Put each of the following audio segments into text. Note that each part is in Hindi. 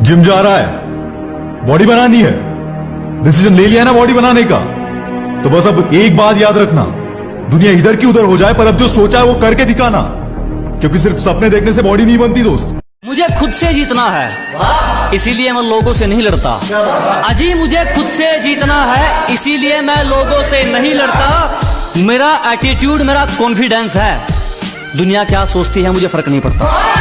जिम जा रहा है, बॉडी बनानी है, डिसीजन ले लिया है ना बॉडी बनाने का, तो बस अब एक बात याद रखना, दुनिया इधर की उधर हो जाए पर अब जो सोचा है वो करके दिखाना, क्योंकि सिर्फ सपने देखने से बॉडी नहीं बनती दोस्त। मुझे खुद से जीतना है, इसीलिए मैं लोगों से नहीं लड़ता। अजी मुझे खुद से जीतना है, इसीलिए मैं लोगों से नहीं लड़ता। मेरा एटीट्यूड, मेरा कॉन्फिडेंस है, दुनिया क्या सोचती है मुझे फर्क नहीं पड़ता।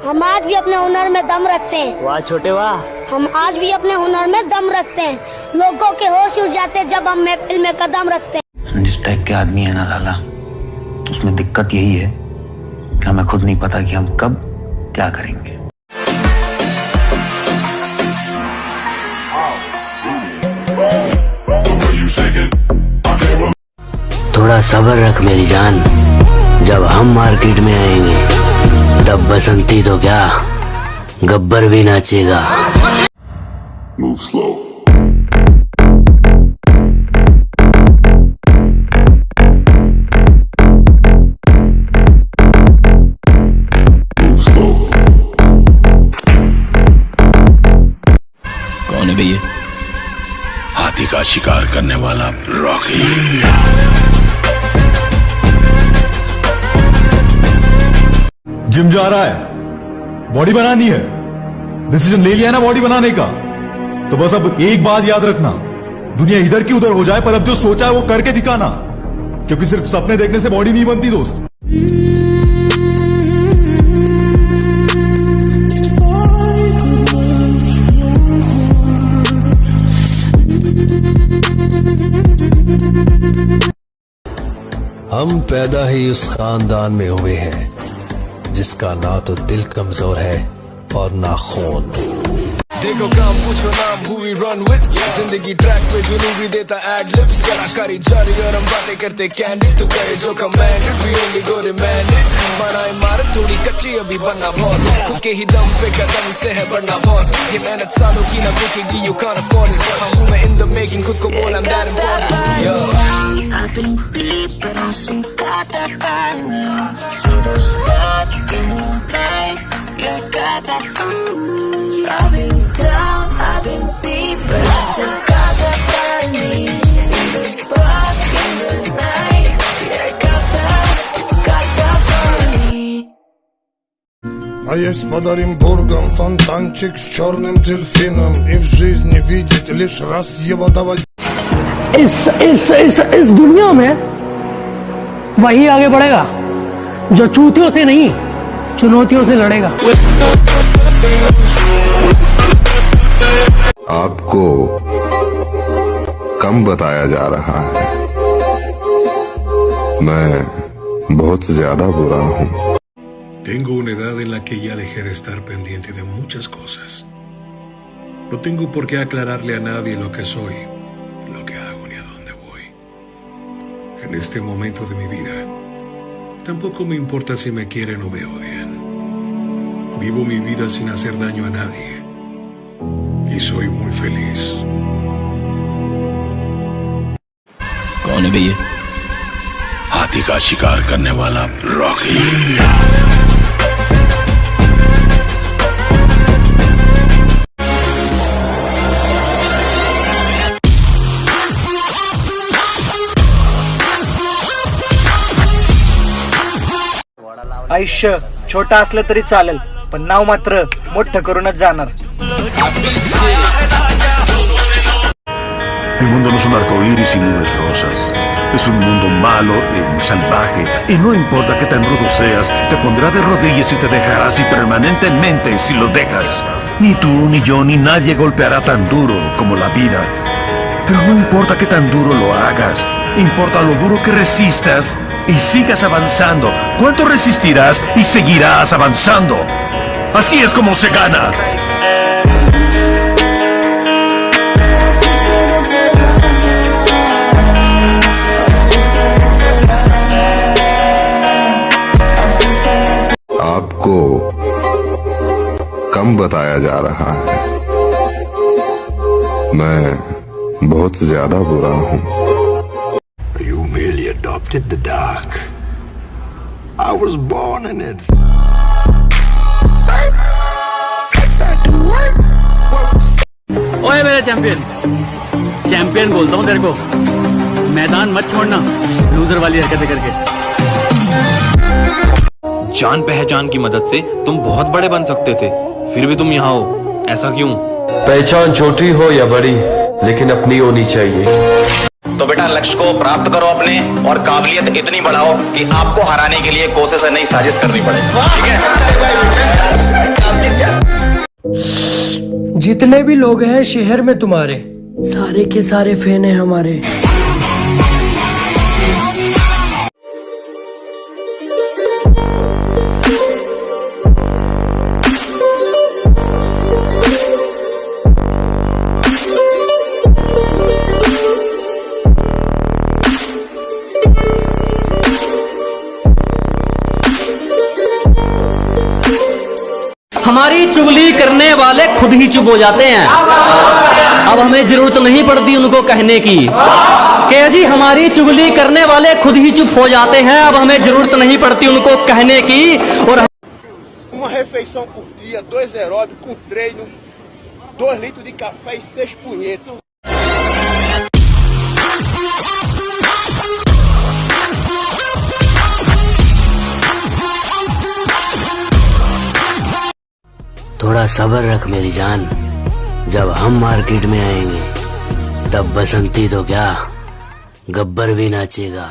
हम आज भी अपने हुनर में दम रखते हैं। वाह छोटे वाह। हम आज भी अपने हुनर में दम रखते हैं। लोगों के होश उड़ जाते हैं जब हम महफिल में कदम रखते हैं। जिस टाइप के आदमी है ना लाला, तो उसमें दिक्कत यही है कि हमें खुद नहीं पता कि हम कब क्या करेंगे। थोड़ा सब्र रख मेरी जान, जब हम मार्केट में आएंगे तब बसंती तो क्या गब्बर भी नाचेगा। Move slow. Move slow. कौन है भैया? हाथी का शिकार करने वाला रॉकी। जिम जा रहा है, बॉडी बनानी है, डिसीजन ले लिया है ना बॉडी बनाने का, तो बस अब एक बात याद रखना, दुनिया इधर की उधर हो जाए पर अब जो सोचा है वो करके दिखाना, क्योंकि सिर्फ सपने देखने से बॉडी नहीं बनती दोस्त। हम पैदा ही उस खानदान में हुए हैं जिसका ना तो दिल कमजोर है और ना खून। देखो काम पूछो नाम, who we run with, जिंदगी ट्रैक पे जुनू भी देता एड लिप्स, कलाकारी जारी और हम बातें करते कैंडिड, तू करे जो commanded, we only go demanded, माना इमारत थोड़ी कच्ची अभी बनना बहुत, खुद के ही दम पे कदम से है बढ़ना बहुत, ये मेहनत सालों की ना रुकेगी, you can't afford it, हाँ हूँ मैं in the making, खुद को बोला I'm that important, yo। I've been deep but I still got that fire, see the spark in the night, you got that fire. I've been down, I've been deep, but I still got that fire in me. See the spark in the night, yeah, got that fire in me. А есть подарим бургам фонтанчик с черным дельфином, и в жизни видеть лишь раз его доводить. इस दुनिया में वही आगे बढ़ेगा जो चूतियों से नहीं चुनौतियों से लड़ेगा। आपको कम बताया जा रहा है, मैं बहुत ज्यादा बुरा हूँ। Tengo una edad en la que ya dejé de estar pendiente de muchas cosas. No tengo por qué aclararle a nadie lo que soy, lo que hago ni a dónde voy. En este momento de mi vida, tampoco me importa si me quieren o me odian. Vivo mi vida sin hacer daño a nadie. Y soy muy feliz. कौन है भैया? हाथी का शिकार करने वाला रॉकी। आयुष्य छोटं असलं तरी चालेल, पण नाव मात्र मोठं करूनच जाणार। El mundo no es un arcoíris y nubes rosas. Es un mundo malo y salvaje. Y no importa qué tan rudo seas, te pondrá de rodillas y te dejará así permanentemente si lo dejas. Ni tú, ni yo, ni nadie golpeará tan duro como la vida. Pero no importa qué tan duro lo hagas. Importa lo duro que resistas y sigas avanzando. ¿Cuánto resistirás y seguirás avanzando? Así es como se gana. आपको कम बताया जा रहा है। मैं बहुत ज्यादा बुरा हूं। You merely adopted the dark. I was born in it. ओए मेरे चैंपियन बोलता हूँ तेरे को, मैदान मत छोड़ना लूजर वाली हरकतें करके। जान पहचान की मदद से तुम बहुत बड़े बन सकते थे, फिर भी तुम यहाँ हो, ऐसा क्यों? पहचान छोटी हो या बड़ी, लेकिन अपनी होनी चाहिए। तो बेटा लक्ष्य को प्राप्त करो अपने, और काबिलियत इतनी बढ़ाओ कि आपको हराने के लिए कोशिश नई साजिश करनी पड़े। ठीक है? जितने भी लोग हैं शहर में तुम्हारे, सारे के सारे फैन हैं हमारे। हमारी चुगली करने वाले खुद ही चुप हो जाते हैं। अब हमें जरूरत नहीं पड़ती उनको कहने की कि जी हमारी चुगली करने वाले खुद ही चुप हो जाते हैं। अब हमें जरूरत नहीं पड़ती उनको कहने की। और uma refeição por dia, 2 aeróbicos com treino, 2 litros de café e 6 punhetas. थोड़ा सब्र रख मेरी जान, जब हम मार्केट में आएंगे तब बसंती तो क्या गब्बर भी नाचेगा।